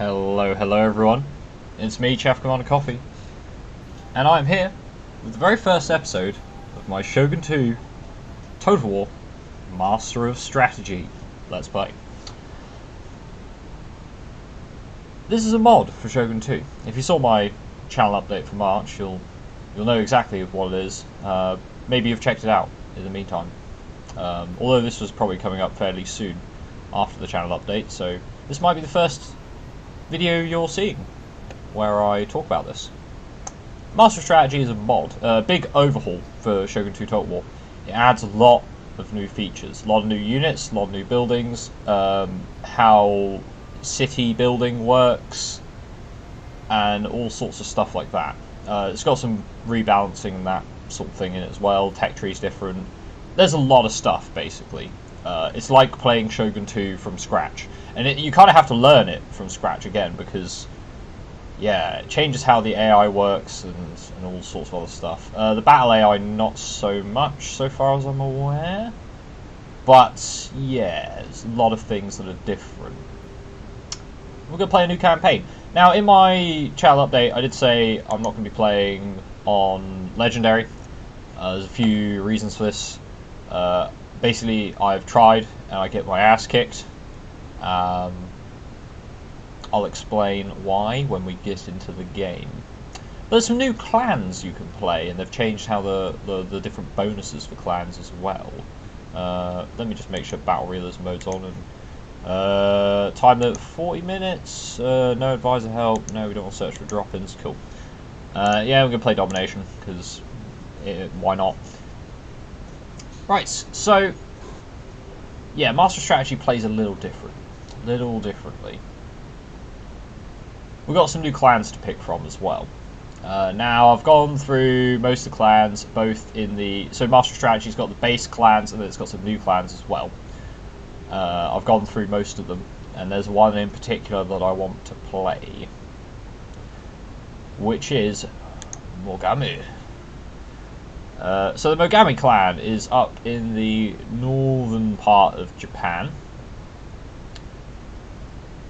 Hello everyone. It's me, Chef Commander Coffee, and I'm here with the very first episode of my Shogun 2 Total War Master of Strategy Let's Play. This is a mod for Shogun 2. If you saw my channel update for March, you'll know exactly what it is. Maybe you've checked it out in the meantime. Although this was probably coming up fairly soon after the channel update, so this might be the first video you're seeing where I talk about this. Master of Strategy is a mod, a big overhaul for Shogun 2 Total War. It adds a lot of new features, a lot of new units, a lot of new buildings, how city building works, and all sorts of stuff like that. It's got some rebalancing and that sort of thing in it as well. Tech tree's different. There's a lot of stuff, basically. It's like playing Shogun 2 from scratch. And you kind of have to learn it from scratch again, because, yeah, it changes how the AI works and all sorts of other stuff. The battle AI, not so much, so far as I'm aware. But, yeah, there's a lot of things that are different. We're going to play a new campaign. Now, in my channel update, I did say I'm not going to be playing on Legendary. There's a few reasons for this. Basically, I've tried, and I get my ass kicked. I'll explain why when we get into the game. There's some new clans you can play, and they've changed how the different bonuses for clans as well. Let me just make sure Battle Reelers mode's on. And time limit 40 minutes. No advisor help. No, we don't want to search for drop-ins. Cool. Yeah, we're gonna play Domination because why not? Right. So yeah, Master Strategy plays a little differently. We've got some new clans to pick from as well. Now, I've gone through most of the clans, both in the... So Master Strategy's got the base clans, and then it's got some new clans as well. I've gone through most of them, and there's one in particular that I want to play, which is Mogami. So the Mogami clan is up in the northern part of Japan.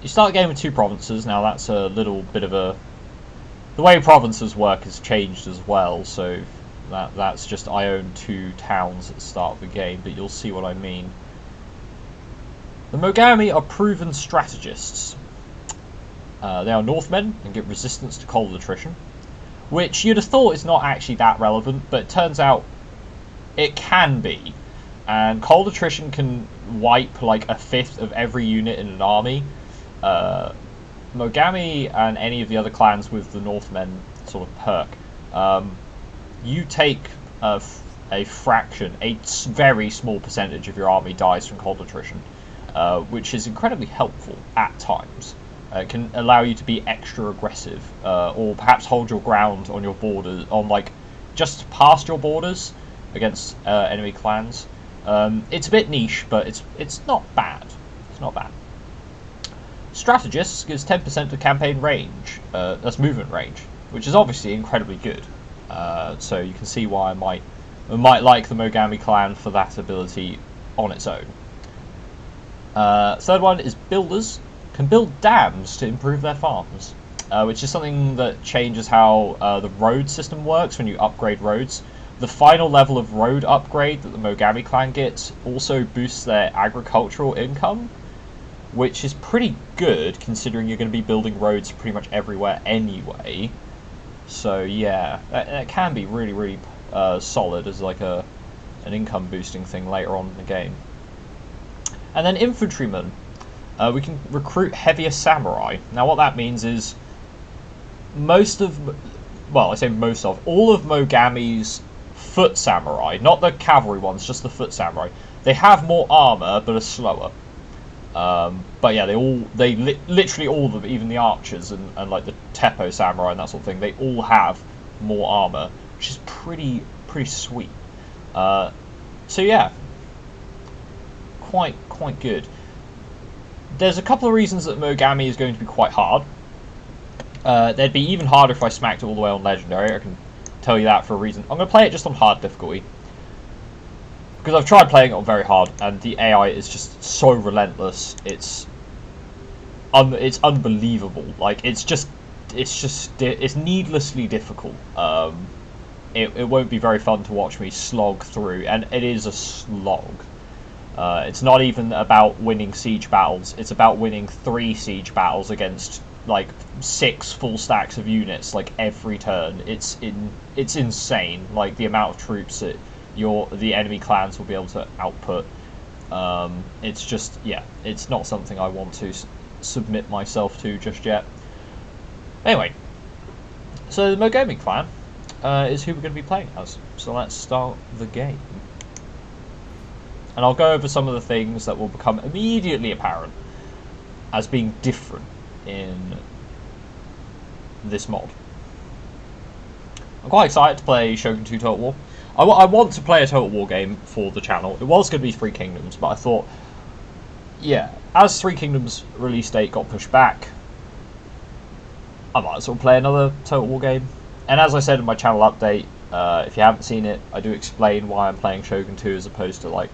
You start the game with 2 provinces. Now that's a little bit of a... The way provinces work has changed as well, so that's just I own 2 towns at the start of the game, but you'll see what I mean. The Mogami are proven strategists. They are Northmen and get resistance to cold attrition, which you'd have thought is not actually that relevant, but it turns out it can be. And cold attrition can wipe like 1/5 of every unit in an army. Mogami and any of the other clans with the Northmen sort of perk, you take a fraction, a very small percentage of your army dies from cold attrition, which is incredibly helpful at times. It can allow you to be extra aggressive, or perhaps hold your ground on your borders, on like just past your borders against enemy clans. It's a bit niche, but it's not bad. It's not bad. Strategists gives 10% of campaign range. That's movement range, which is obviously incredibly good. So you can see why I might like the Mogami clan for that ability on its own. Third one is builders. Can build dams to improve their farms, which is something that changes how the road system works when you upgrade roads. The final level of road upgrade that the Mogami clan gets also boosts their agricultural income, which is pretty good considering you're going to be building roads pretty much everywhere anyway. So yeah, that can be really solid as like an income boosting thing later on in the game. And then infantrymen. We can recruit heavier samurai. Now what that means is all of Mogami's foot samurai, not the cavalry ones, just the foot samurai, they have more armor but are slower. But yeah, literally all of them, even the archers and like the Teppo samurai and that sort of thing, they all have more armor, which is pretty sweet. So yeah, quite good. There's a couple of reasons that Mogami is going to be quite hard. They'd be even harder if I smacked it all the way on Legendary. I can tell you that for a reason. I'm going to play it just on hard difficulty, because I've tried playing it on very hard, and the AI is just so relentless. It's it's unbelievable. Like it's needlessly difficult. It won't be very fun to watch me slog through, and it is a slog. It's not even about winning siege battles. It's about winning 3 siege battles against like 6 full stacks of units like every turn. It's insane. Like the amount of troops that the enemy clans will be able to output. It's just, yeah, it's not something I want to submit myself to just yet. Anyway, so the Mogami clan is who we're going to be playing as. So let's start the game. And I'll go over some of the things that will become immediately apparent as being different in this mod. I'm quite excited to play Shogun 2 Total War. I want to play a Total War game for the channel. It was going to be Three Kingdoms, but I thought, yeah, as Three Kingdoms release date got pushed back, I might as well play another Total War game. And as I said in my channel update, if you haven't seen it, I do explain why I'm playing Shogun 2 as opposed to like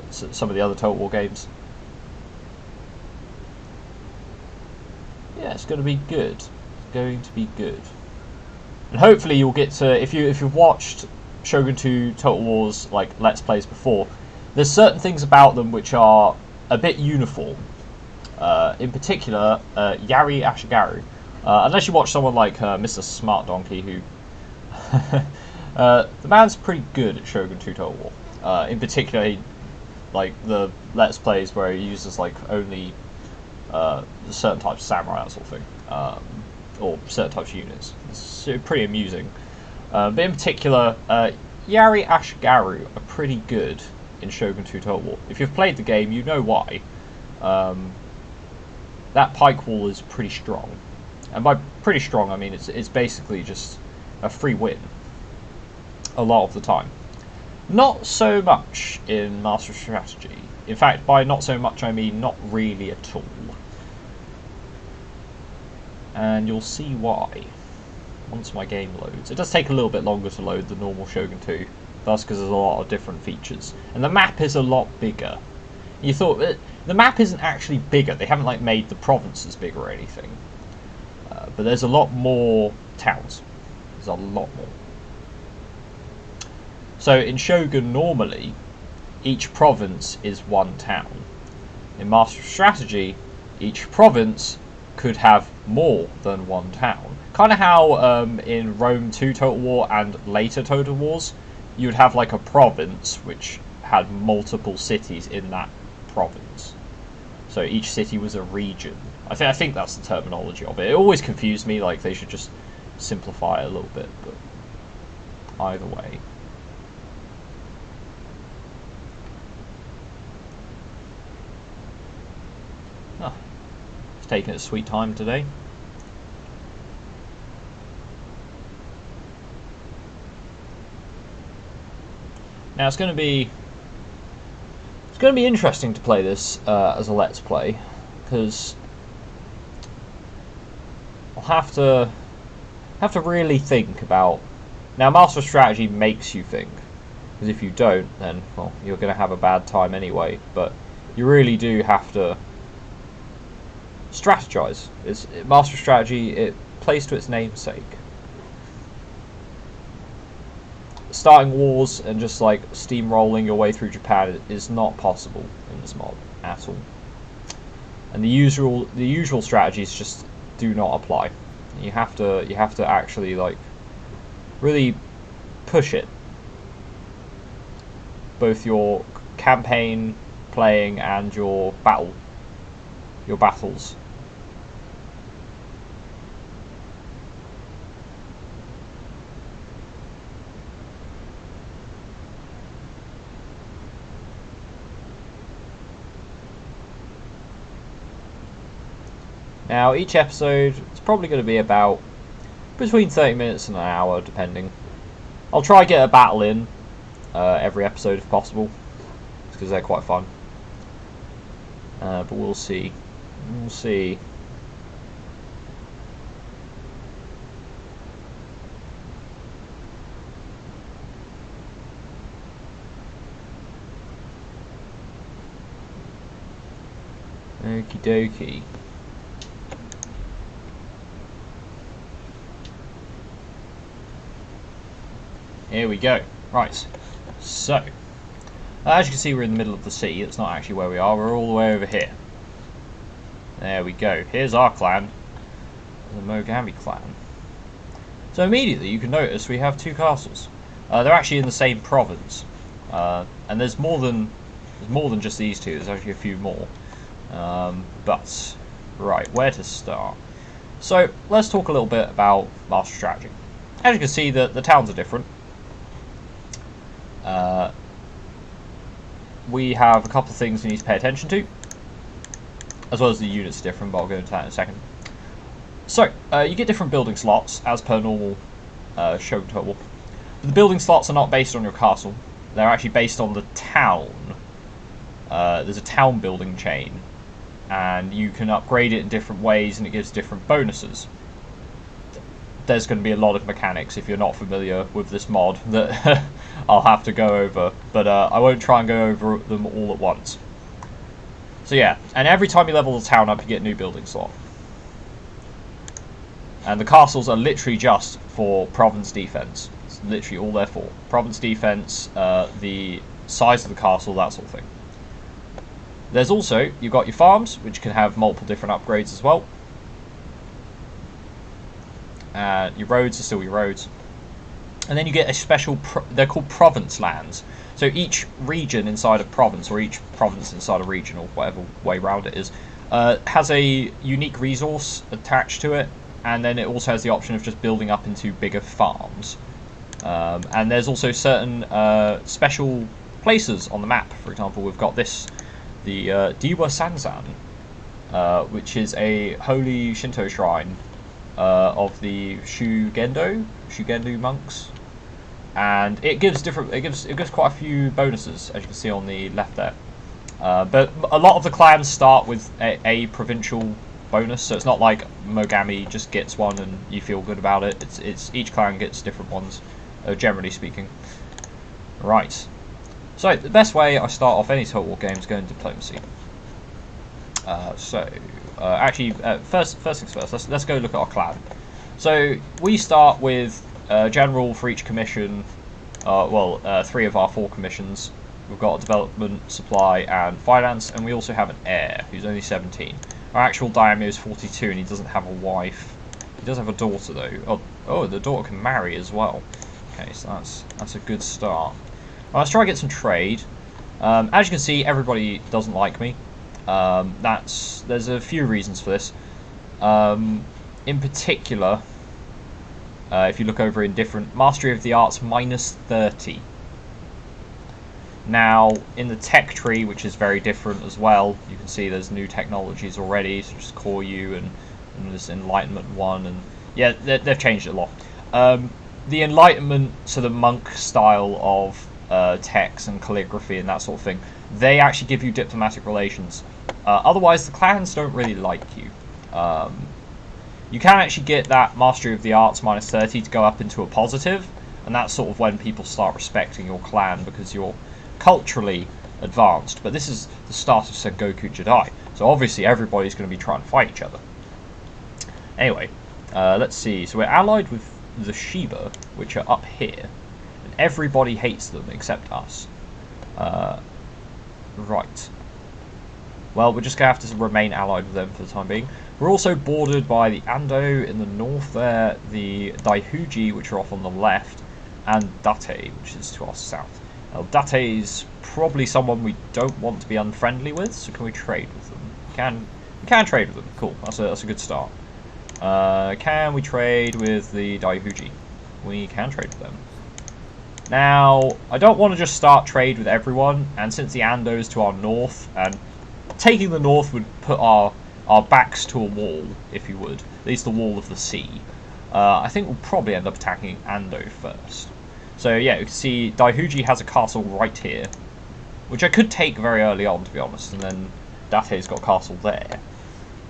some of the other Total War games. Yeah, it's going to be good. It's going to be good. And hopefully you'll get to, if you've watched Shogun 2 Total War's like Let's Plays before, there's certain things about them which are a bit uniform. In particular, Yari Ashigaru. Unless you watch someone like Mr. Smart Donkey, who the man's pretty good at Shogun 2 Total War. In particular, like the Let's Plays where he uses like only certain types of samurai, that sort of thing, or certain types of units. It's pretty amusing. But in particular, Yari Ashigaru are pretty good in Shogun 2 Total War. If you've played the game, you know why. That pike wall is pretty strong. And by pretty strong, I mean it's basically just a free win a lot of the time. Not so much in Master of Strategy. In fact, by not so much, I mean not really at all. And you'll see why once my game loads. It does take a little bit longer to load than normal Shogun 2, thus because there's a lot of different features. And the map is a lot bigger. You thought the map isn't actually bigger. They haven't like made the provinces bigger or anything. But there's a lot more towns. There's a lot more. So in Shogun normally, each province is one town. In Master of Strategy, each province could have more than one town. Kind of how in Rome 2 Total War and later Total Wars, you would have like a province which had multiple cities in that province. So each city was a region. I think that's the terminology of it. It always confused me, like they should just simplify it a little bit, but either way. Oh, it's taking its sweet time today. Now it's going to be interesting to play this as a Let's Play, because I'll have to really think about. Now, Master of Strategy makes you think, because if you don't, then well, you're going to have a bad time anyway. But you really do have to strategize. Master of Strategy, it plays to its namesake. Starting wars and just like steamrolling your way through Japan is not possible in this mod at all. And the usual strategies just do not apply. You have to actually like really push it. Both your campaign playing and your battles. Now, each episode is probably going to be about between 30 minutes and an hour, depending. I'll try to get a battle in every episode if possible, because they're quite fun. But we'll see. We'll see. Okie dokie. Here we go. Right, so as you can see, we're in the middle of the sea. It's not actually where we are. We're all the way over here. There we go. Here's our clan, the Mogami clan. So immediately you can notice we have two castles. They're actually in the same province, and there's more than just these two. There's actually a few more. But right, where to start? So let's talk a little bit about master strategy. As you can see, the towns are different. We have a couple of things we need to pay attention to, as well as the units are different, but I'll go into that in a second. So, you get different building slots, as per normal Shogun Total War. But the building slots are not based on your castle, they're actually based on the town. There's a town building chain, and you can upgrade it in different ways, and it gives different bonuses. There's going to be a lot of mechanics, if you're not familiar with this mod, that I'll have to go over, but I won't try and go over them all at once. So yeah, and every time you level the town up, you get a new building slot. And the castles are literally just for province defense. It's literally all they're for. Province defense, the size of the castle, that sort of thing. There's also, you've got your farms, which can have multiple different upgrades as well. Your roads are still your roads. And then you get a special, they're called province lands. So each region inside a province, or each province inside a region, or whatever way round it is, has a unique resource attached to it. And then it also has the option of just building up into bigger farms. And there's also certain special places on the map. For example, we've got this, the Diwa Sanzan, which is a holy Shinto shrine of the Shugendu monks, and it gives quite a few bonuses, as you can see on the left there. But a lot of the clans start with a provincial bonus, so it's not like Mogami just gets one and you feel good about it. It's each clan gets different ones, generally speaking. Right. So the best way I start off any Total War game is going diplomacy. Actually, first things first. Let's go look at our clan. So we start with general for each commission. 3 of our 4 commissions. We've got development, supply, and finance, and we also have an heir who's only 17. Our actual daimyo is 42, and he doesn't have a wife. He does have a daughter though. Oh, the daughter can marry as well. Okay, so that's a good start. Right, let's try and get some trade. As you can see, everybody doesn't like me. There's a few reasons for this. In particular, if you look over in different mastery of the arts, -30. Now in the tech tree, which is very different as well, you can see there's new technologies already, such as Koryu and there's Enlightenment 1, and yeah, they've changed it a lot. The Enlightenment, so the monk style of text and calligraphy and that sort of thing, they actually give you diplomatic relations. Otherwise, the clans don't really like you. You can actually get that Mastery of the Arts -30 to go up into a positive, and that's sort of when people start respecting your clan because you're culturally advanced. But this is the start of Sengoku Jidai, so obviously everybody's going to be trying to fight each other. Anyway, let's see. So we're allied with the Shiba, which are up here, and everybody hates them except us. Right. Well, we're just going to have to remain allied with them for the time being. We're also bordered by the Ando in the north there, the Daihuji, which are off on the left, and Date, which is to our south. Now, Date's probably someone we don't want to be unfriendly with, so can we trade with them? We can trade with them. Cool, that's a good start. Can we trade with the Daihuji? We can trade with them. Now, I don't want to just start trade with everyone, and since the Ando is to our north, and taking the north would put our backs to a wall, if you would, at least the wall of the sea. I think we'll probably end up attacking Ando first. So yeah, you can see Daihuji has a castle right here, which I could take very early on, to be honest, and then Date's got a castle there.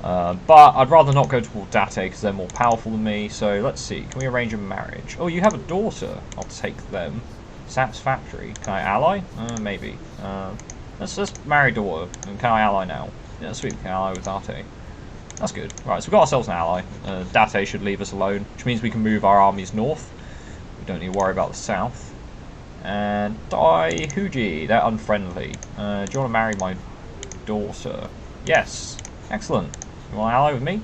But I'd rather not go toward Date because they're more powerful than me. So let's see, can we arrange a marriage? Oh, you have a daughter. I'll take them. Satisfactory. Can I ally? Maybe. Let's marry daughter. And can I ally now? Yeah, sweet. We can ally with Date. That's good. Right, so we've got ourselves an ally. Date should leave us alone, which means we can move our armies north, don't need to worry about the south. And Daihuji, they're unfriendly. Do you want to marry my daughter? Yes. Excellent. You want to ally with me?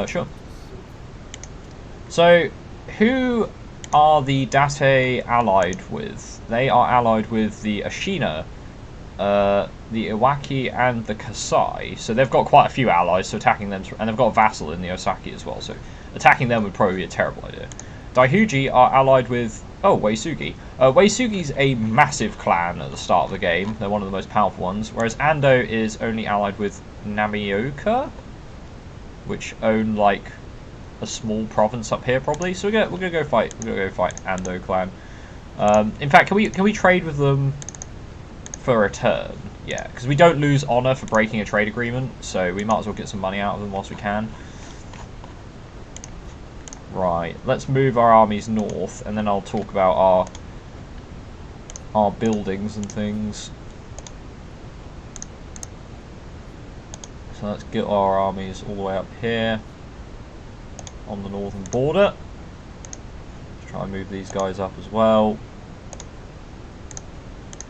Sure. So, who are the Date allied with? They are allied with the Ashina, the Iwaki, and the Kasai. So they've got quite a few allies, so attacking them, and they've got a vassal in the Osaki as well, so attacking them would probably be a terrible idea. Daihuji are allied with, Uesugi. Uesugi's a massive clan at the start of the game. They're one of the most powerful ones, whereas Ando is only allied with Namioka, which own, like, a small province up here, probably. So we're gonna go fight. We're gonna go fight Ando clan. In fact, can we trade with them for a turn? Yeah, because we don't lose honor for breaking a trade agreement, so we might as well get some money out of them whilst we can. Right, let's move our armies north, and then I'll talk about our buildings and things. So let's get our armies all the way up here on the northern border. Let's try and move these guys up as well.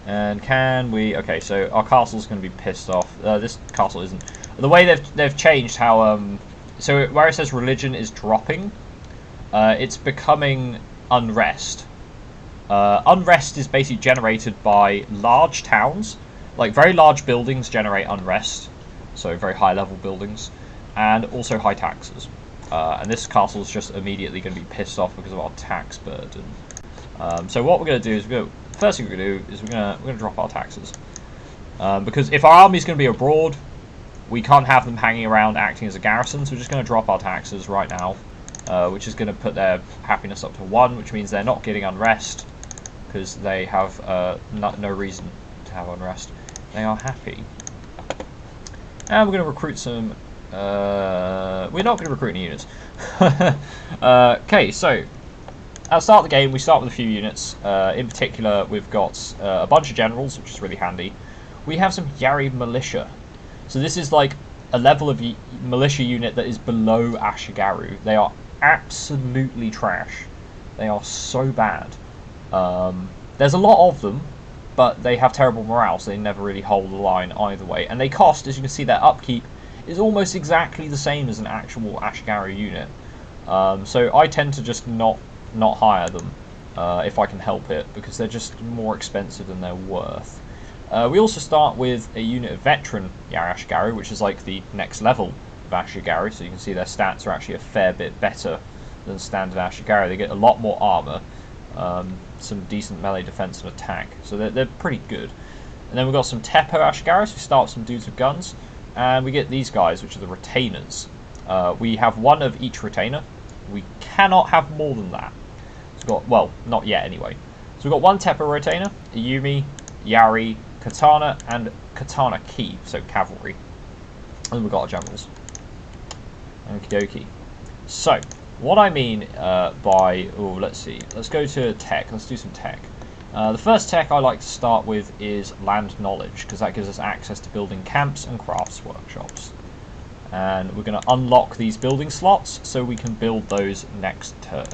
And can we... Okay, so our castle's going to be pissed off. This castle isn't. The way they've changed how... so where it says religion is dropping, it's becoming unrest. Unrest is basically generated by large towns. Like, very large buildings generate unrest. So very high level buildings. And also high taxes. And this castle is just immediately going to be pissed off because of our tax burden. So what we're going to do is first thing we're going to do is we're going to drop our taxes, because if our army is going to be abroad, we can't have them hanging around acting as a garrison. So we're just going to drop our taxes right now, which is going to put their happiness up to 1, which means they're not getting unrest because they have no reason to have unrest. They are happy, and we're going to recruit some. We're not going to recruit any units. Okay, so at the start of the game, we start with a few units. In particular, we've got a bunch of generals, which is really handy. We have some Yari militia. So this is like a level of militia unit that is below Ashigaru. They are absolutely trash. They are so bad. There's a lot of them, but they have terrible morale, so they never really hold the line either way. And they cost, as you can see, their upkeep is almost exactly the same as an actual Ashigaru unit. So I tend to just not hire them if I can help it, because they're just more expensive than they're worth. We also start with a unit of veteran Yari Ashigaru, which is like the next level of Ashigaru, so you can see their stats are actually a fair bit better than standard Ashigaru. They get a lot more armor, some decent melee defense and attack, so they're pretty good. And then we've got some Teppo Ashigaru, so we start with some dudes with guns, and we get these guys, which are the retainers. We have one of each retainer. We cannot have more than that. So we've got, well, not yet anyway. So we've got one Teppo retainer, a Yumi, Yari, Katana, and Katana Ki, so cavalry. And then we've got our generals. Okie dokie. So, what I mean by... Oh, let's see. Let's go to tech. Let's do some tech. The first tech I like to start with is land knowledge, because that gives us access to building camps and crafts workshops. And we're going to unlock these building slots so we can build those next turn.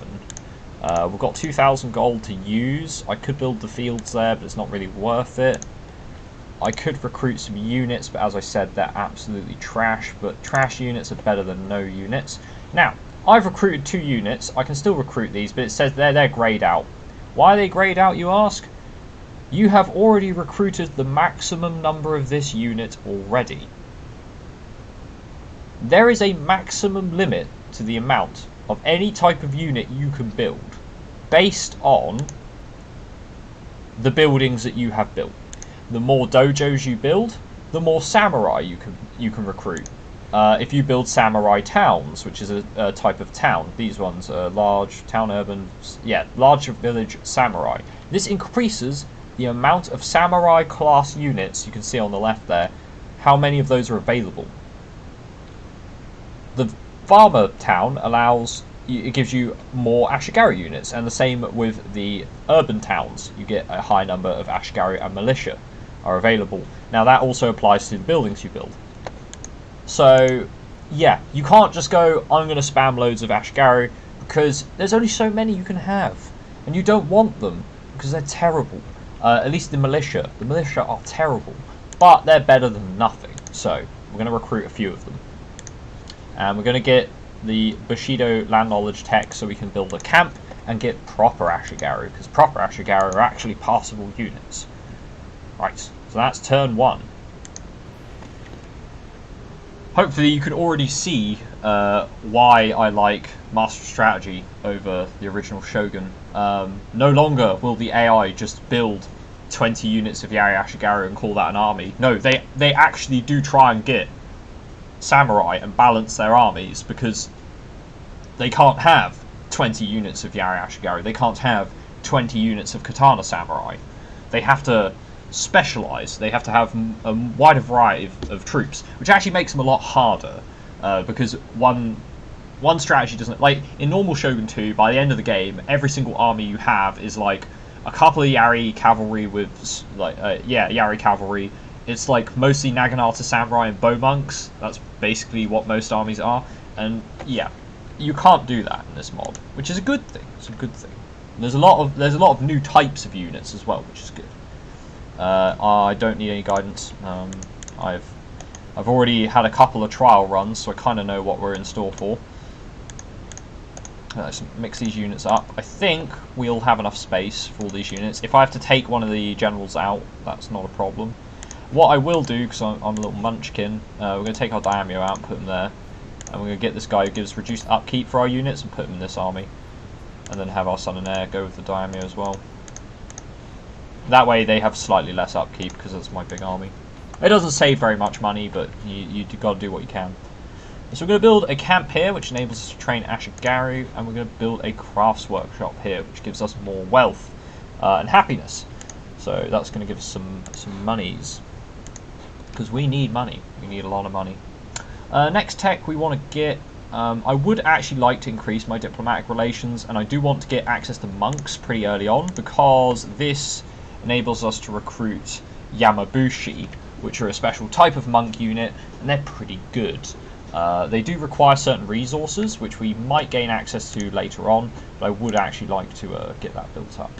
We've got 2,000 gold to use. I could build the fields there, but it's not really worth it. I could recruit some units, but as I said, they're absolutely trash. But trash units are better than no units. Now, I've recruited 2 units. I can still recruit these, but it says they're greyed out. Why are they greyed out, you ask? You have already recruited the maximum number of this unit already. There is a maximum limit to the amount of any type of unit you can build based on the buildings that you have built. The more dojos you build, the more samurai you can recruit. If you build samurai towns, which is a type of town, these ones are large town, urban, yeah, large village samurai. This increases the amount of samurai class units you can see on the left there, how many of those are available. The farmer town it gives you more Ashigaru units, and the same with the urban towns. You get a high number of Ashigaru and militia are available. Now that also applies to the buildings you build. So yeah, you can't just go, I'm going to spam loads of Ashigaru, because there's only so many you can have, and you don't want them because they're terrible. At least the militia. The militia are terrible, but they're better than nothing. So we're going to recruit a few of them, and we're going to get the Bushido land knowledge tech so we can build a camp and get proper Ashigaru, because proper Ashigaru are actually passable units. Right, so that's turn 1. Hopefully you can already see why I like Master Strategy over the original Shogun. No longer will the AI just build 20 units of Yari Ashigaru and call that an army. No, they actually do try and get samurai and balance their armies, because they can't have 20 units of Yari Ashigaru. They can't have 20 units of Katana Samurai. They have to specialize. They have to have a wider variety of troops, which actually makes them a lot harder, because one strategy doesn't, like in normal Shogun 2, by the end of the game every single army you have is like a couple of Yari cavalry with like Yari cavalry. It's like mostly Naginata samurai and bow monks. That's basically what most armies are, and yeah, you can't do that in this mod, which is a good thing. It's a good thing. And there's a lot of new types of units as well, which is good. I don't need any guidance. I've already had a couple of trial runs, so I kind of know what we're in store for. Let's mix these units up. I think we'll have enough space for all these units. If I have to take one of the generals out, that's not a problem. What I will do, because I'm a little munchkin, we're going to take our daimyo out and put him there. And we're going to get this guy who gives reduced upkeep for our units and put him in this army. And then have our son and heir go with the daimyo as well. That way they have slightly less upkeep, because that's my big army. It doesn't save very much money, but you got to do what you can. So we're going to build a camp here, which enables us to train Ashigaru, and we're going to build a crafts workshop here, which gives us more wealth and happiness. So that's going to give us some monies, because we need money. We need a lot of money. Next tech we want to get. I would actually like to increase my diplomatic relations, and I do want to get access to monks pretty early on, because this enables us to recruit Yamabushi, which are a special type of monk unit, and they're pretty good. They do require certain resources, which we might gain access to later on, but I would actually like to get that built up.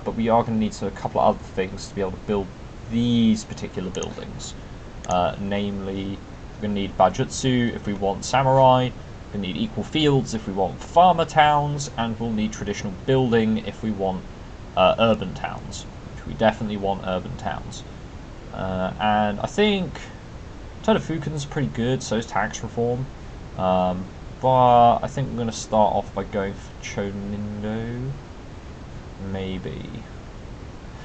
But we are going to need a couple of other things to be able to build these particular buildings. Namely, we're going to need Bajutsu if we want samurai, we're going to need equal fields if we want farmer towns, and we'll need traditional building if we want urban towns, which we definitely want urban towns. And I think Todofuken's pretty good, so is tax reform. But I think we're going to start off by going for Chonindo. Maybe.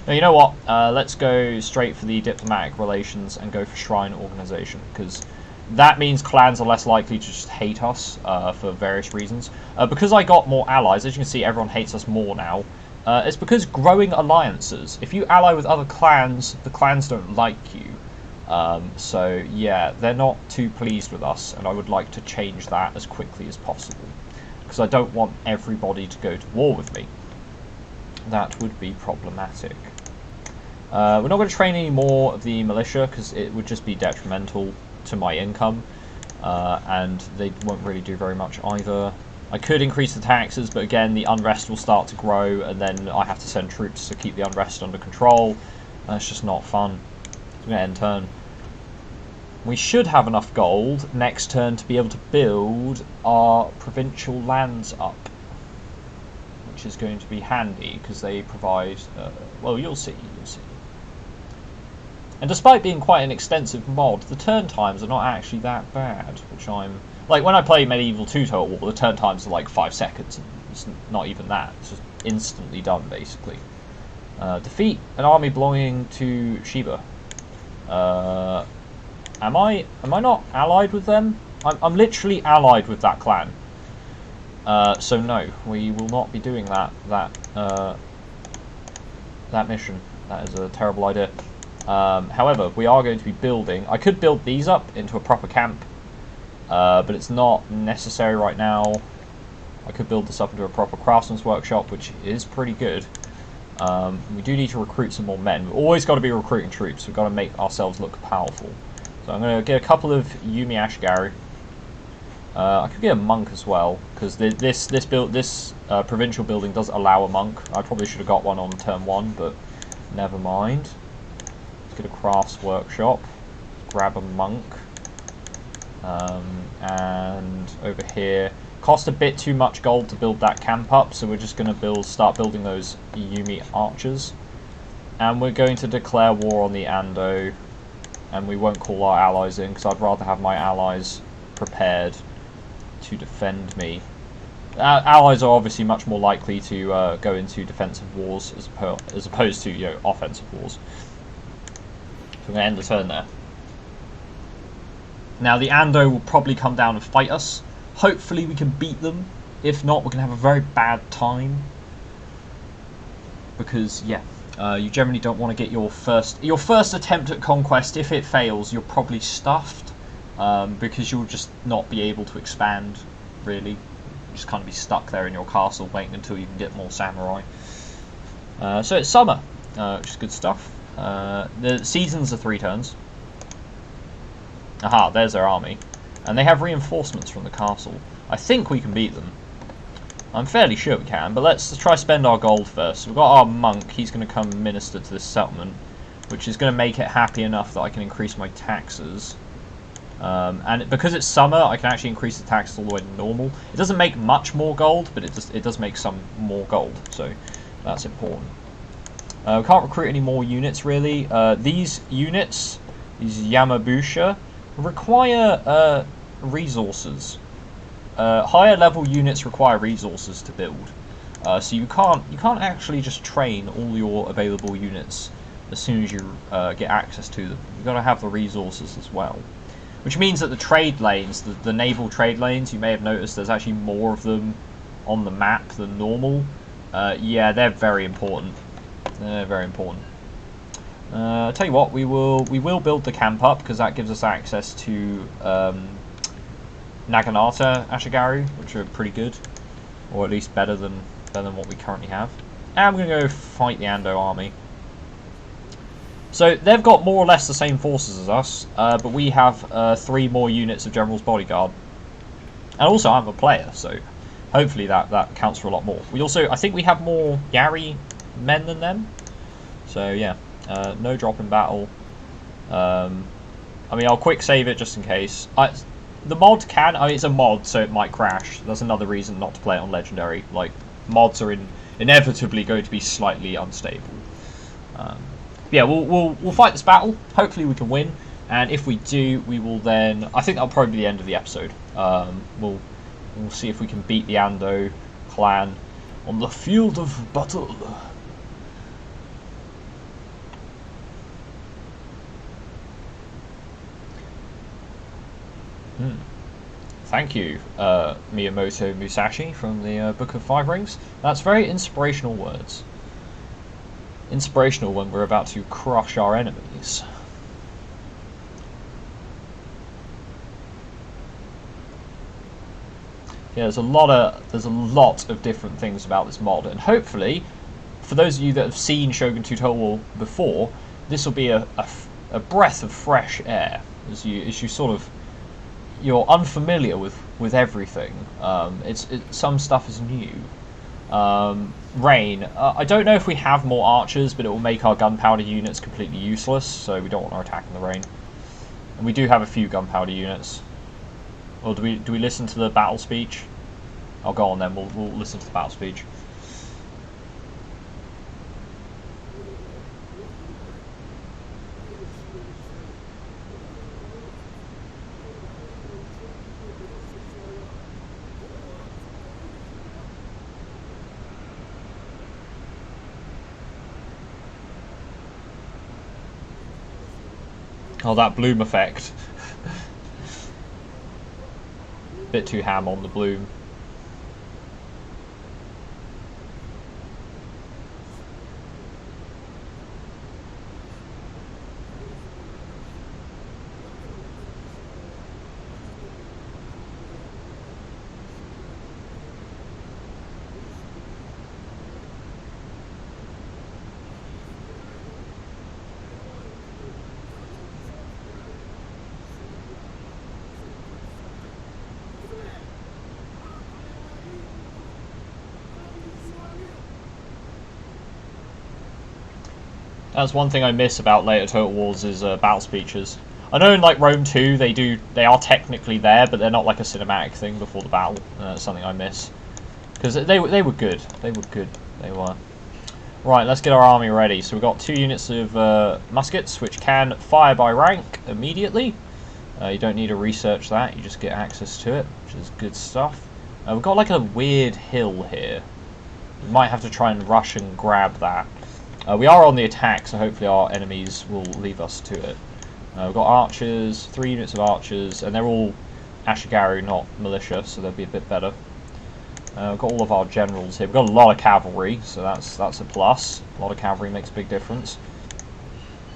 No, you know what? Let's go straight for the diplomatic relations and go for shrine organization, because that means clans are less likely to just hate us for various reasons. Because I got more allies, as you can see, everyone hates us more now. It's because growing alliances. If you ally with other clans, the clans don't like you. So yeah, they're not too pleased with us, and I would like to change that as quickly as possible, because I don't want everybody to go to war with me. That would be problematic. We're not going to train any more of the militia, because it would just be detrimental to my income, and they won't really do very much either. I could increase the taxes, but again, the unrest will start to grow, and then I have to send troops to keep the unrest under control. That's just not fun. It's going to end turn. We should have enough gold next turn to be able to build our provincial lands up, which is going to be handy, because they provide, well, you'll see, you'll see. And despite being quite an extensive mod, the turn times are not actually that bad, which I'm... Like, when I play Medieval 2 Total War, the turn times are like 5 seconds, and it's not even that. It's just instantly done, basically. Defeat an army belonging to Shiba. Am I not allied with them? I'm literally allied with that clan. So no, we will not be doing that mission. That is a terrible idea. However, we are going to be building... I could build these up into a proper camp, but it's not necessary right now. I could build this up into a proper craftsman's workshop, which is pretty good. We do need to recruit some more men. We've always got to be recruiting troops. We've got to make ourselves look powerful. So I'm going to get a couple of Yumi Ashigaru. I could get a monk as well, because this provincial building does allow a monk. I probably should have got one on turn 1, but never mind. Let's get a crafts workshop, grab a monk, and over here, cost a bit too much gold to build that camp up, so we're just going to start building those Yumi archers, and we're going to declare war on the Ando, and we won't call our allies in, because I'd rather have my allies prepared to defend me. Allies are obviously much more likely to go into defensive wars as opposed to, you know, offensive wars. So I'm going to end the turn there. Now the Ando will probably come down and fight us. Hopefully we can beat them. If not, we're going to have a very bad time. Because, yeah, you generally don't want to get your first attempt at conquest. If it fails, you're probably stuffed. Because you'll just not be able to expand, really. You'll just kind of be stuck there in your castle waiting until you can get more samurai. So it's summer, which is good stuff. The seasons are 3 turns. Aha, there's their army. And they have reinforcements from the castle. I think we can beat them. I'm fairly sure we can, but let's try spend our gold first. We've got our monk, he's going to come minister to this settlement, which is going to make it happy enough that I can increase my taxes. And because it's summer, I can actually increase the taxes all the way to normal. It doesn't make much more gold, but it does make some more gold, so that's important. We can't recruit any more units, really. These units, these Yamabusha, require resources. Higher level units require resources to build, so you can't actually just train all your available units as soon as you get access to them. You've got to have the resources as well. Which means that the trade lanes, the naval trade lanes, you may have noticed there's actually more of them on the map than normal. Yeah, they're very important. They're very important. I'll tell you what, we will build the camp up, because that gives us access to Naginata Ashigaru, which are pretty good, or at least better than what we currently have. And I'm going to go fight the Ando army. So they've got more or less the same forces as us, but we have 3 more units of General's Bodyguard. And also I'm a player, so hopefully that counts for a lot more. We also, I think we have more Yari men than them. So yeah, no drop in battle. I mean, I'll quick save it just in case. The mod can, I mean, it's a mod, so it might crash. That's another reason not to play it on Legendary. Like, mods are inevitably going to be slightly unstable. Yeah, we'll fight this battle. Hopefully we can win, and if we do, we will then. I think that'll probably be the end of the episode. We'll see if we can beat the Ando clan on the field of battle. Thank you, Miyamoto Musashi from the Book of Five Rings. That's very inspirational words. Inspirational when we're about to crush our enemies. Yeah, there's a lot of different things about this mod, and hopefully, for those of you that have seen Shogun Tutorial before, this will be a breath of fresh air as you sort of, you're unfamiliar with everything. Some stuff is new. Rain. I don't know if we have more archers, but it will make our gunpowder units completely useless, so we don't want to attack in the rain. And we do have a few gunpowder units. Or do we listen to the battle speech? I'll go on then. We'll listen to the battle speech. Oh, that bloom effect. Bit too ham on the bloom. That's one thing I miss about later Total Wars is battle speeches. I know in like Rome 2 they are technically there, but they're not like a cinematic thing before the battle. That's something I miss. Because they were good. They were good. They were. Right, let's get our army ready. So we've got 2 units of muskets, which can fire by rank immediately. You don't need to research that, you just get access to it, which is good stuff. We've got like a weird hill here. We might have to try and rush and grab that. We are on the attack, so hopefully our enemies will leave us to it. We've got archers, 3 units of archers, and they're all Ashigaru, not militia, so they'll be a bit better. We've got all of our generals here. We've got a lot of cavalry, so that's a plus. A lot of cavalry makes a big difference.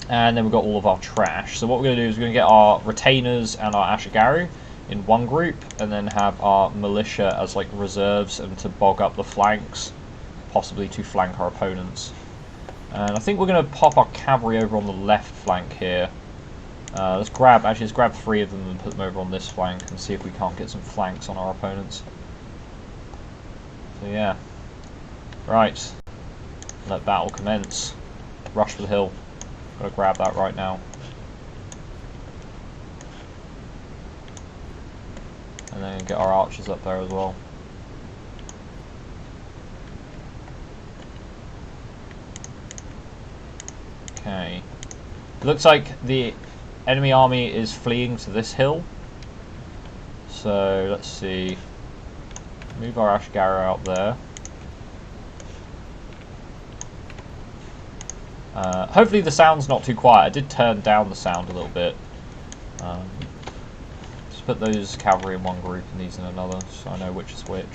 And then we've got all of our trash. So what we're going to do is we're going to get our retainers and our Ashigaru in one group, and then have our militia as like reserves and to bog up the flanks, possibly to flank our opponents. And I think we're going to pop our cavalry over on the left flank here. Let's grab 3 of them and put them over on this flank and see if we can't get some flanks on our opponents. So yeah, right, let battle commence. Rush for the hill. Gotta grab that right now. And then get our archers up there as well. Okay. Looks like the enemy army is fleeing to this hill. So let's see. Move our Ashigaru out there. Hopefully the sound's not too quiet. I did turn down the sound a little bit. Just put those cavalry in one group and these in another, so I know which is which.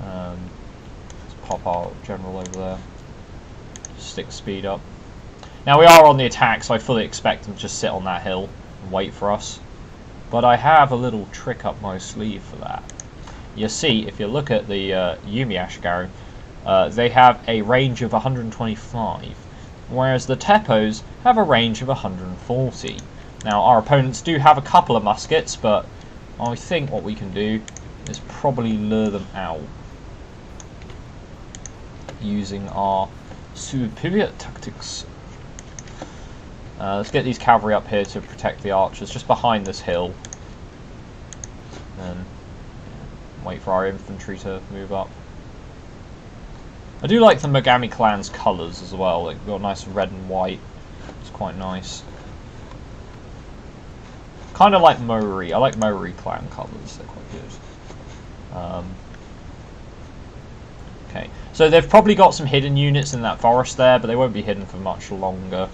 Let's pop our general over there. Stick speed up. Now we are on the attack, so I fully expect them to just sit on that hill and wait for us. But I have a little trick up my sleeve for that. You see, if you look at the Yumi Ashigaru, they have a range of 125, whereas the Teppos have a range of 140. Now, our opponents do have a couple of muskets, but I think what we can do is probably lure them out using our superior tactics. Let's get these cavalry up here to protect the archers, just behind this hill. And wait for our infantry to move up. I do like the Mogami clan's colours as well. They've got nice red and white. It's quite nice. Kind of like Mori. I like Mori clan colours. They're quite good. Okay, so they've probably got some hidden units in that forest there, but they won't be hidden for much longer.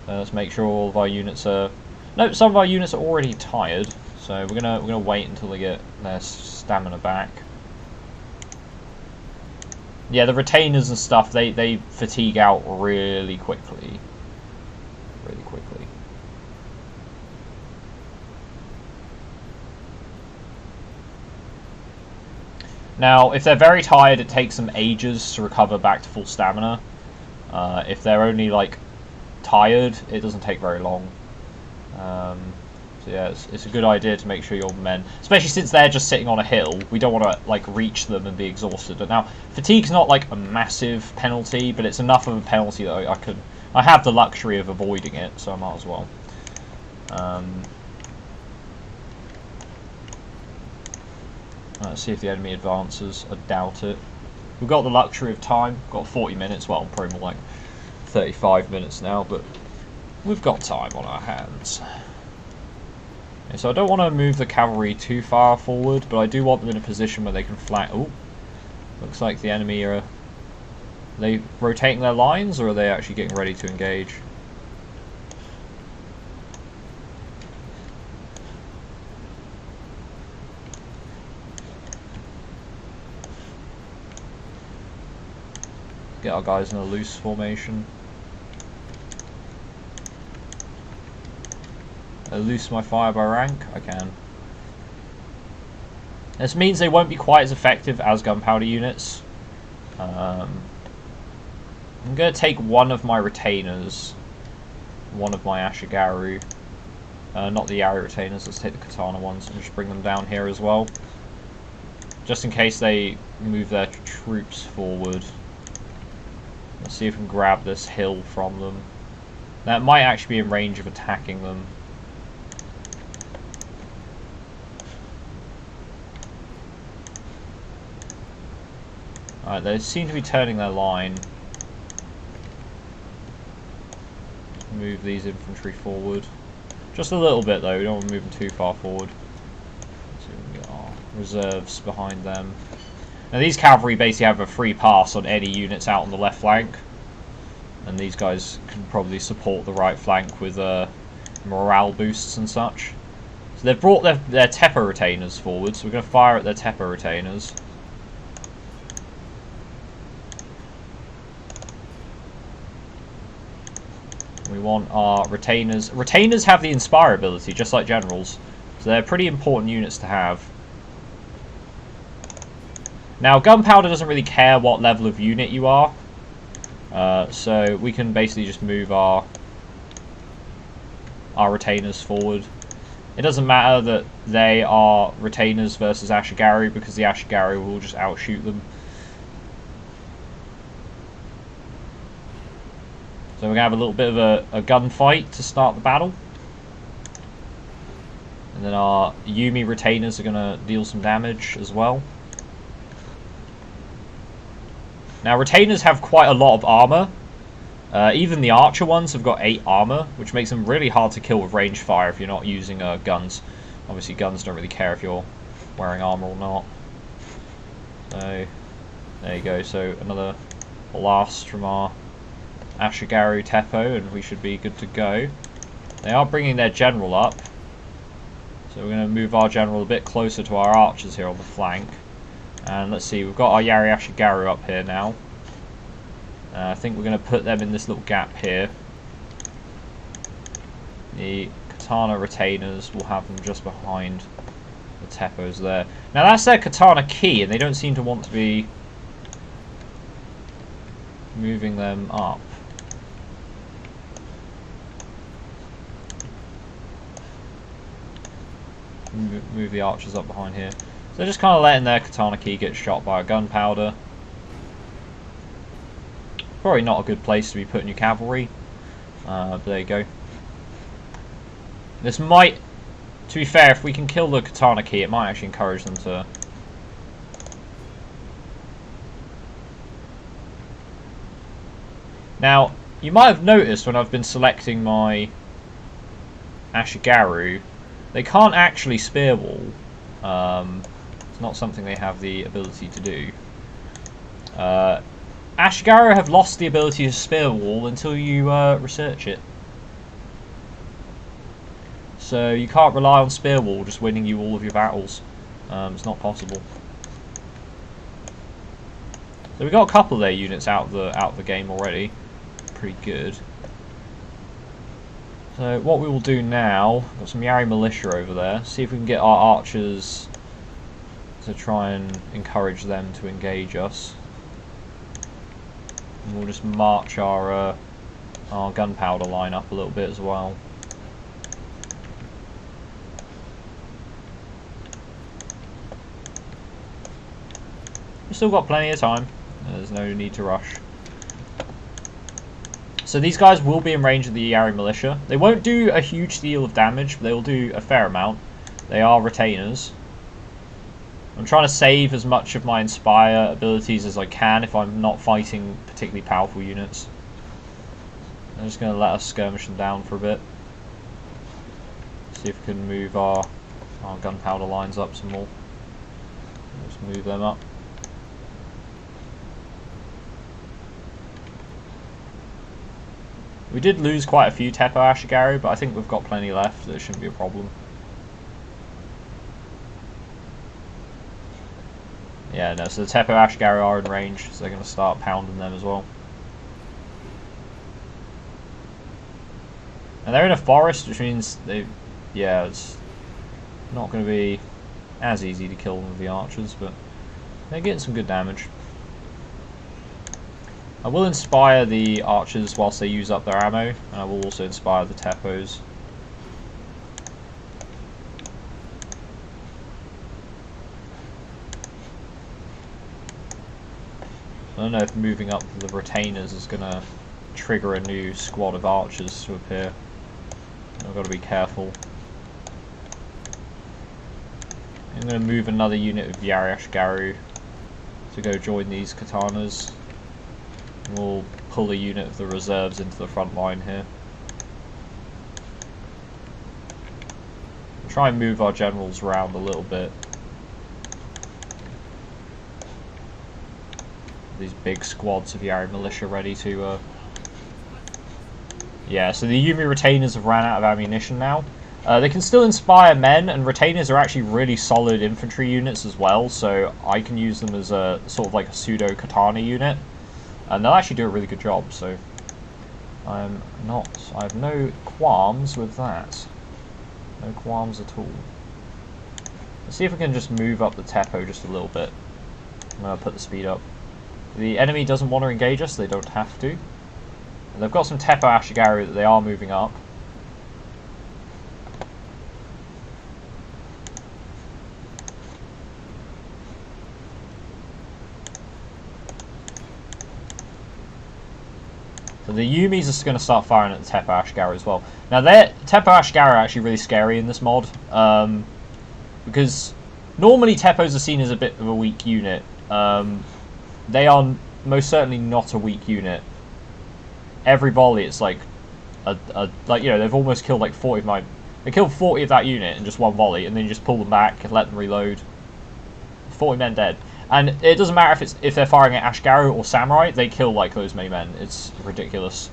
Let's make sure all of our units are... No, some of our units are already tired, so we're gonna wait until they get their stamina back. Yeah, the retainers and stuff, they fatigue out really quickly. Really quickly. Now, if they're very tired, it takes them ages to recover back to full stamina. If they're only, like, tired, it doesn't take very long. So yeah, it's a good idea to make sure your men, especially since they're just sitting on a hill, we don't want to like reach them and be exhausted. And now, fatigue's not like a massive penalty, but it's enough of a penalty that I have the luxury of avoiding it, so I might as well. Let's see if the enemy advances. I doubt it. We've got the luxury of time. We've got 40 minutes. Well, probably more like 35 minutes now, but we've got time on our hands. Okay, so I don't want to move the cavalry too far forward, but I do want them in a position where they can flank. Oh, looks like the enemy are they rotating their lines, or are they actually getting ready to engage? Get our guys in a loose formation. Loose my fire by rank? I can. This means they won't be quite as effective as gunpowder units. I'm going to take one of my retainers, one of my Ashigaru, not the Yari retainers, let's take the katana ones and just bring them down here as well. Just in case they move their troops forward. Let's see if we can grab this hill from them. That might actually be in range of attacking them. Alright, they seem to be turning their line. Move these infantry forward. Just a little bit though, we don't want to move them too far forward. So we get our reserves behind them. Now these cavalry basically have a free pass on any units out on the left flank. And these guys can probably support the right flank with morale boosts and such. So they've brought their Tepper retainers forward, so we're going to fire at their Tepper retainers. We want our retainers. Retainers have the Inspire ability, just like generals. So they're pretty important units to have. Now, gunpowder doesn't really care what level of unit you are. So we can basically just move our retainers forward. It doesn't matter that they are retainers versus Ashigari, because the Ashigari will just outshoot them. So we're going to have a little bit of a gunfight to start the battle. And then our Yumi retainers are going to deal some damage as well. Now, retainers have quite a lot of armor. Even the archer ones have got 8 armor, which makes them really hard to kill with range fire if you're not using guns. Obviously, guns don't really care if you're wearing armor or not. So, there you go. So, another blast from our Ashigaru Teppo, and we should be good to go. They are bringing their general up. So, we're going to move our general a bit closer to our archers here on the flank. And let's see, we've got our Yari Ashigaru up here now. I think we're going to put them in this little gap here. The Katana retainers will have them just behind the Teppos there. Now that's their Katana key, and they don't seem to want to be moving them up. Move the archers up behind here. So they're just kind of letting their Katana key get shot by a gunpowder. Probably not a good place to be putting your cavalry. But there you go. This might, to be fair, if we can kill the Katana key, it might actually encourage them to... Now, you might have noticed when I've been selecting my Ashigaru, they can't actually spear wall. It's not something they have the ability to do. Ashigaru have lost the ability to spear wall until you research it. So you can't rely on spear wall just winning you all of your battles. It's not possible. So we got a couple of their units out of the game already. Pretty good. So what we will do now, got some Yari militia over there. See if we can get our archers to try and encourage them to engage us. And we'll just march our gunpowder line up a little bit as well. We've still got plenty of time. There's no need to rush. So these guys will be in range of the Yari militia. They won't do a huge deal of damage, but they will do a fair amount. They are retainers. I'm trying to save as much of my Inspire abilities as I can if I'm not fighting particularly powerful units. I'm just going to let us skirmish them down for a bit. See if we can move our gunpowder lines up some more. Just move them up. We did lose quite a few Teppo Ashigaru, but I think we've got plenty left. There shouldn't be a problem. Yeah, no, so the Teppo Ashigaru are in range, so they're going to start pounding them as well. And they're in a forest, which means it's not going to be as easy to kill them with the archers, but they're getting some good damage. I will inspire the archers whilst they use up their ammo, and I will also inspire the Teppos. don't know if moving up the retainers is going to trigger a new squad of archers to appear. I've got to be careful. I'm going to move another unit of Yari-Ashigaru to go join these katanas. And we'll pull a unit of the reserves into the front line here. We'll try and move our generals around a little bit. These big squads of Yari militia ready to... Yeah, so the Yumi retainers have ran out of ammunition now. They can still inspire men, and retainers are actually really solid infantry units as well, so I can use them as a sort of like a pseudo katana unit, and they'll actually do a really good job. So I have no qualms with that. No qualms at all. Let's see if we can just move up the tempo just a little bit. I'm going to put the speed up. The enemy doesn't want to engage us, they don't have to. And they've got some Teppo Ashigaru that they are moving up. So the Yumis are going to start firing at the Teppo Ashigaru as well. Now, Teppo Ashigaru are actually really scary in this mod. Because normally Teppos are seen as a bit of a weak unit. They are most certainly not a weak unit. Every volley, it's like, like, you know, they've almost killed like 40 of my... They killed 40 of that unit in just one volley, and then you just pull them back and let them reload. 40 men dead. And it doesn't matter if they're firing at Ashigaru or Samurai, they kill like those many men. It's ridiculous.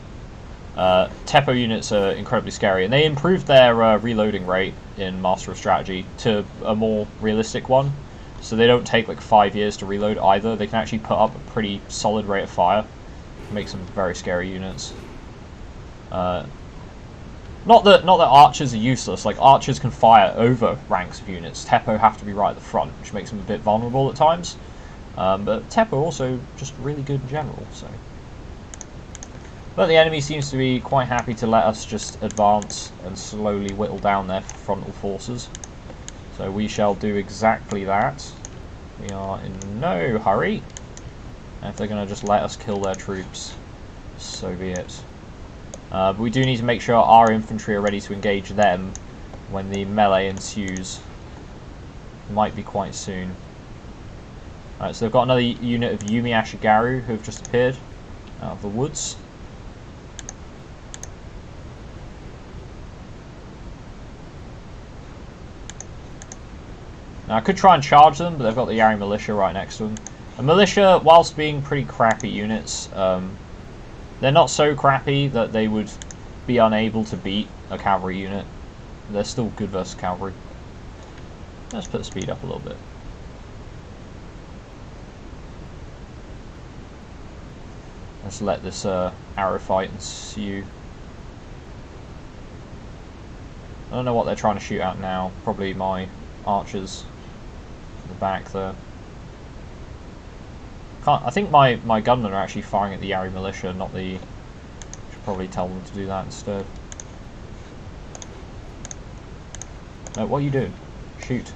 Teppo units are incredibly scary, and they improved their reloading rate in Master of Strategy to a more realistic one. So they don't take like 5 years to reload either. They can actually put up a pretty solid rate of fire. It makes them very scary units. Not that archers are useless. Like, archers can fire over ranks of units. Teppo have to be right at the front, which makes them a bit vulnerable at times. But Teppo are also just really good in general. So, but the enemy seems to be quite happy to let us just advance and slowly whittle down their frontal forces. So we shall do exactly that. We are in no hurry. And if they're going to just let us kill their troops, so be it. But we do need to make sure our infantry are ready to engage them when the melee ensues. Might be quite soon. Alright, so they've got another unit of Yumi Ashigaru who have just appeared out of the woods. Now I could try and charge them, but they've got the Yari militia right next to them. The militia, whilst being pretty crappy units, they're not so crappy that they would be unable to beat a cavalry unit. They're still good versus cavalry. Let's put the speed up a little bit. Let's let this arrow fight ensue. I don't know what they're trying to shoot at now. Probably my archers in the back there. I think my gunmen are actually firing at the Yari militia, not the... Should probably tell them to do that instead. No, what are you doing? Shoot.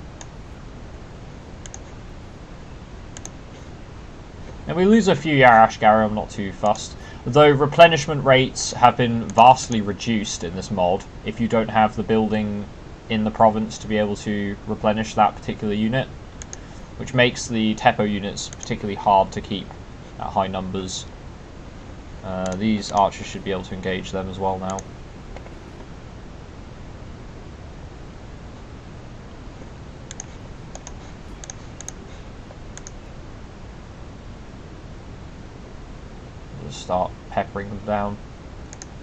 And we lose a few Yari Ashigaru, I'm not too fussed. Though replenishment rates have been vastly reduced in this mod if you don't have the building in the province to be able to replenish that particular unit, which makes the Teppo units particularly hard to keep at high numbers. These archers should be able to engage them as well now. Just start peppering them down.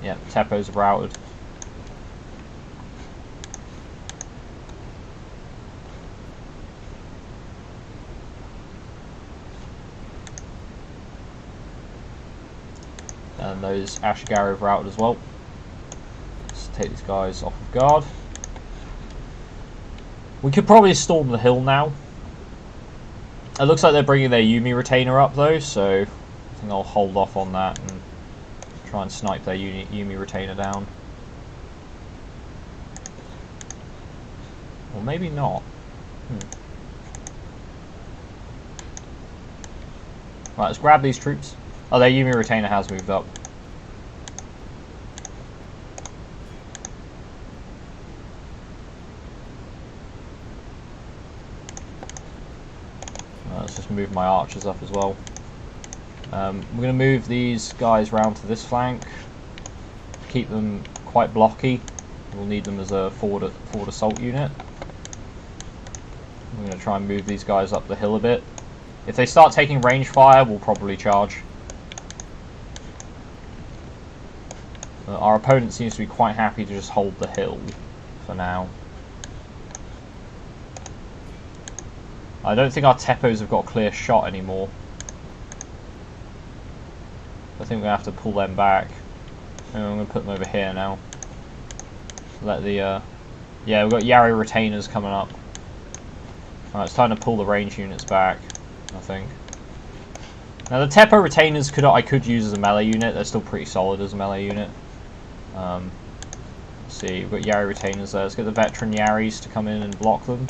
Yeah, Teppos are routed. And those Ashigaru have routed as well. Let's take these guys off of guard. We could probably storm the hill now. It looks like they're bringing their Yumi retainer up though, so I think I'll hold off on that and try and snipe their Yumi retainer down. Or maybe not. Right, let's grab these troops. Oh, their Yumi retainer has moved up. Let's just move my archers up as well. We're going to move these guys round to this flank. Keep them quite blocky. We'll need them as a forward assault unit. We're going to try and move these guys up the hill a bit. If they start taking range fire, we'll probably charge. Our opponent seems to be quite happy to just hold the hill for now. I don't think our Teppos have got a clear shot anymore. I think we're going to have to pull them back. And I'm going to put them over here now. Let the, yeah, we've got Yari retainers coming up. Alright, it's time to pull the range units back, I think. Now the Teppo retainers I could use as a melee unit. They're still pretty solid as a melee unit. Let's see, we've got Yari retainers there. Let's get the veteran Yaris to come in and block them.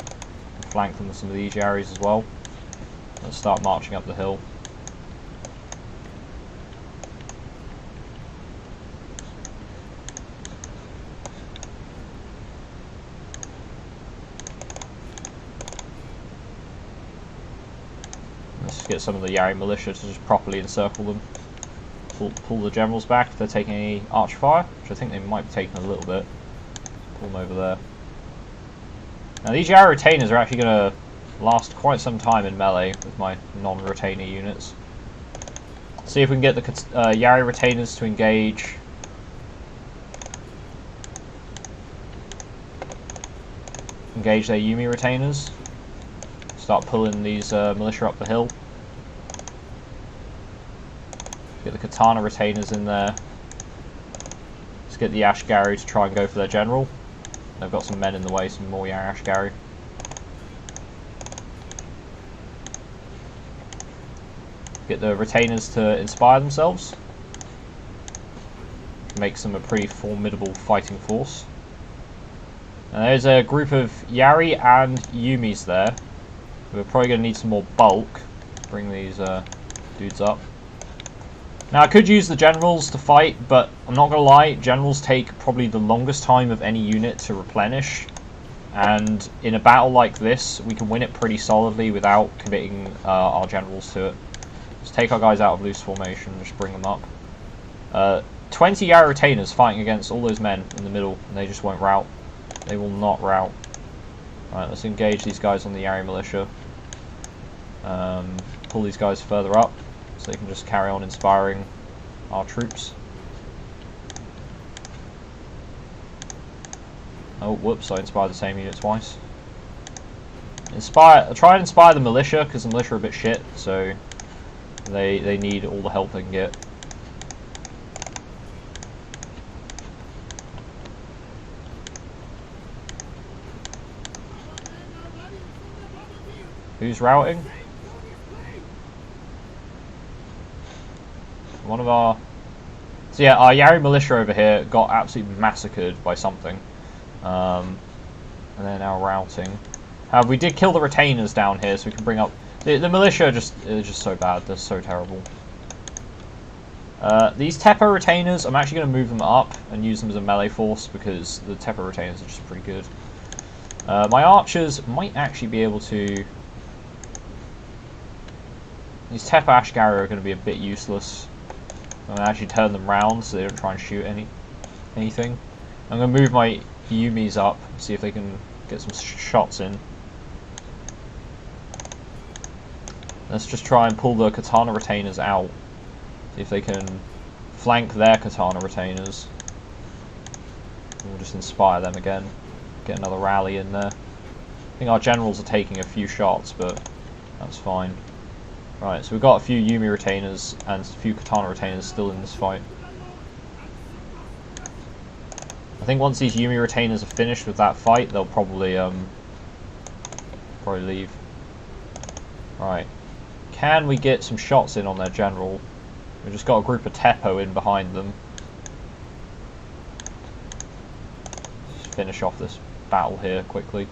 And flank them with some of these Yaris as well. Let's start marching up the hill. Let's get some of the Yari militia to just properly encircle them. Pull the generals back if they're taking any arch fire, which I think they might be taking a little bit. Pull them over there. Now these Yari retainers are actually going to last quite some time in melee with my non-retainer units. See if we can get the Yari retainers to engage. Engage their Yumi retainers. Start pulling these militia up the hill. Get the Katana retainers in there. Let's get the Ashgari to try and go for their general. They've got some men in the way, some more Ashgari. Get the retainers to inspire themselves. Makes them a pretty formidable fighting force. And there's a group of Yari and Yumis there. We're probably going to need some more bulk to bring these dudes up. Now I could use the generals to fight, but I'm not going to lie, generals take probably the longest time of any unit to replenish. And in a battle like this, we can win it pretty solidly without committing our generals to it. Just take our guys out of loose formation and just bring them up. 20 Yari retainers fighting against all those men in the middle, and they just won't rout. They will not rout. Alright, let's engage these guys on the Yari militia. Pull these guys further up, so they can just carry on inspiring our troops. Oh, whoops, I inspired the same unit twice. Try and inspire the militia, because the militia are a bit shit, so they need all the help they can get. Who's routing? One of our... So yeah, our Yari militia over here got absolutely massacred by something. And they're now routing. We did kill the retainers down here, so we can bring up... The militia are just so bad. They're so terrible. These Teppo retainers, I'm actually going to move them up and use them as a melee force, because the Teppo retainers are just pretty good. My archers might actually be able to... These Teppo Ashgari are going to be a bit useless. I'm going to actually turn them round so they don't try and shoot anything. I'm going to move my Yumis up, see if they can get some shots in. Let's just try and pull the Katana retainers out. See if they can flank their Katana retainers. We'll just inspire them again. Get another rally in there. I think our generals are taking a few shots, but that's fine. Right, so we've got a few Yumi retainers and a few Katana retainers still in this fight. I think once these Yumi retainers are finished with that fight, they'll probably leave. Right, can we get some shots in on their general? We've just got a group of Teppo in behind them. Just finish off this battle here quickly.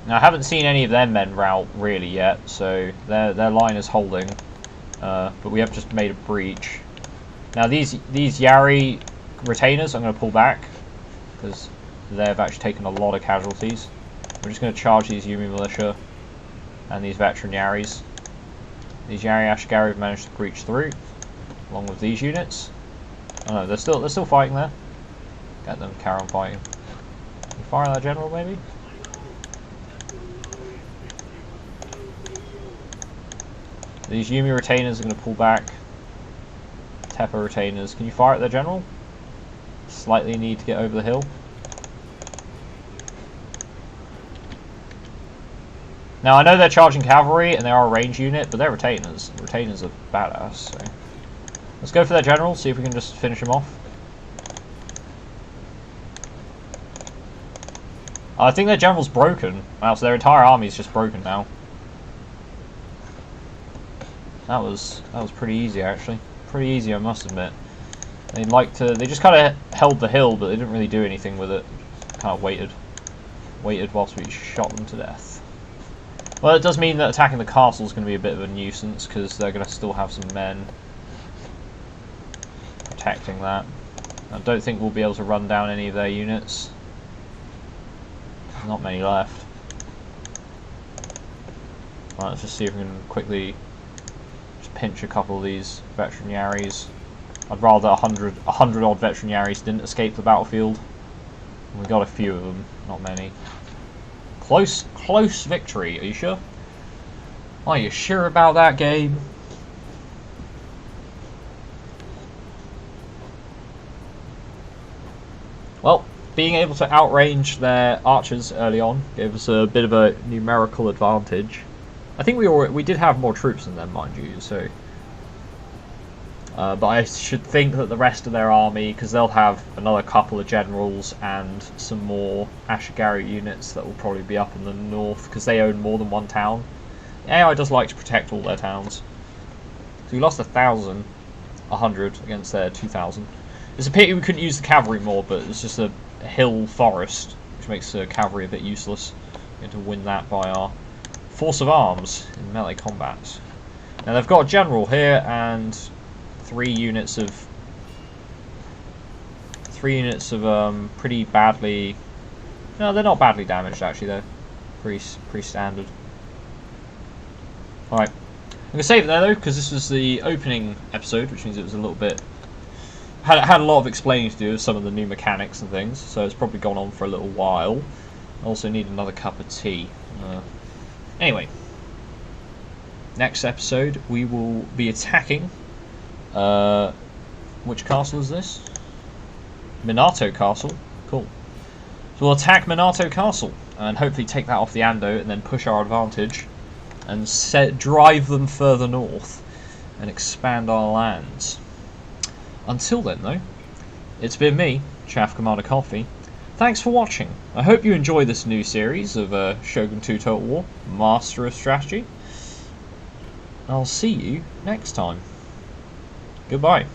Now I haven't seen any of their men rout really yet, so their line is holding. But we have just made a breach. Now these Yari retainers I'm going to pull back because they've actually taken a lot of casualties. We're just going to charge these Yumi militia and these veteran Yaris. These Yari Ashigari have managed to breach through, along with these units. Oh no, they're still fighting there. Get them, carry on fighting. Can you fire that general maybe? These Yumi retainers are going to pull back. Tepa retainers, can you fire at their general? Slightly need to get over the hill. Now I know they're charging cavalry and they are a range unit, but they're retainers. Retainers are badass, so let's go for their general, see if we can just finish him off. I think their general's broken. Wow, so their entire army is just broken now. That was pretty easy actually. Pretty easy, I must admit. They just kind of held the hill, but they didn't really do anything with it. Kind of waited whilst we shot them to death. Well, it does mean that attacking the castle is going to be a bit of a nuisance, because they're going to still have some men protecting that. I don't think we'll be able to run down any of their units. There's not many left. Right, let's just see if we can quickly just pinch a couple of these veteran Yaris. I'd rather 100 odd veteran Yaris didn't escape the battlefield. We got a few of them, not many. Close victory, are you sure? Are you sure about that, game? Well, being able to outrange their archers early on gave us a bit of a numerical advantage. I think we did have more troops than them, mind you, so... but I should think that the rest of their army, because they'll have another couple of generals and some more Ashigari units that will probably be up in the north, because they own more than one town. The AI does like to protect all their towns. So we lost 1,100 against their 2,000. It's a pity we couldn't use the cavalry more, but it's just a hill forest, which makes the cavalry a bit useless. We're going to win that by our force of arms in melee combat. Now they've got a general here and 3 units of pretty badly. No, they're not badly damaged actually. They're pretty standard. All right, I'm gonna save it there though, because this was the opening episode, which means it was a little bit had a lot of explaining to do with some of the new mechanics and things. So it's probably gone on for a little while. I also need another cup of tea. Anyway, next episode we will be attacking. Which castle is this? Minato Castle. Cool. So we'll attack Minato Castle and hopefully take that off the Ando and then push our advantage and drive them further north and expand our lands. Until then though, it's been me, Chaff Commander Coffee. Thanks for watching. I hope you enjoy this new series of Shogun 2 Total War, Master of Strategy. I'll see you next time. Goodbye.